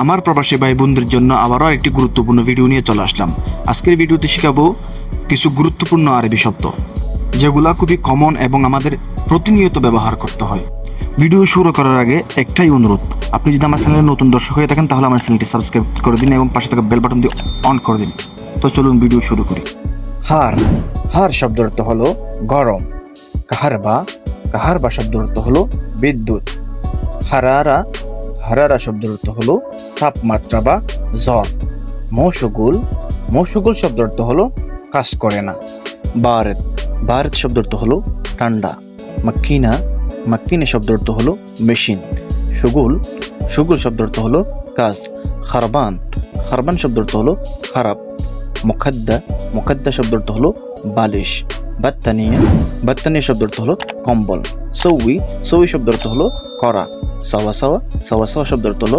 আমার প্রবাসী ভাই বোনদের জন্য আবারও একটি গুরুত্বপূর্ণ ভিডিও নিয়ে চলে আসলাম। আজকের ভিডিওতে শেখাবো কিছু গুরুত্বপূর্ণ আরবি শব্দ, যেগুলা খুবই কমন এবং আমাদের প্রতিনিয়ত ব্যবহার করতে হয়। ভিডিও শুরু করার আগে একটাই অনুরোধ, আপনি যদি আমার চ্যানেলে নতুন দর্শক হয়ে থাকেন তাহলে আমার চ্যানেলটি সাবস্ক্রাইব করে দিন এবং পাশে থাকা বেল বাটন দিয়ে অন করে দিন। তো চলুন ভিডিও শুরু করি। হার শব্দের অর্থ হলো গরম। কাহারবা শব্দের অর্থ হলো বিদ্যুৎ। হারারা শব্দের অর্থ হলো তাপমাত্রা বা জ্বর। মৌসুগুল শব্দের অর্থ হলো কাজ করে না। বারেদ শব্দের অর্থ হলো ঠান্ডা। মাক্কিনা শব্দের অর্থ হলো মেশিন। সুগুল শব্দের অর্থ হলো কাজ। খারবান শব্দের অর্থ হলো খারাপ। মুখাদ্দা শব্দের অর্থ হলো বালিশ। বাত্তানিয়া শব্দের অর্থ হলো কম্বল। সৌই শব্দের অর্থ হলো করা। সাওয়া শব্দের অর্থ হলো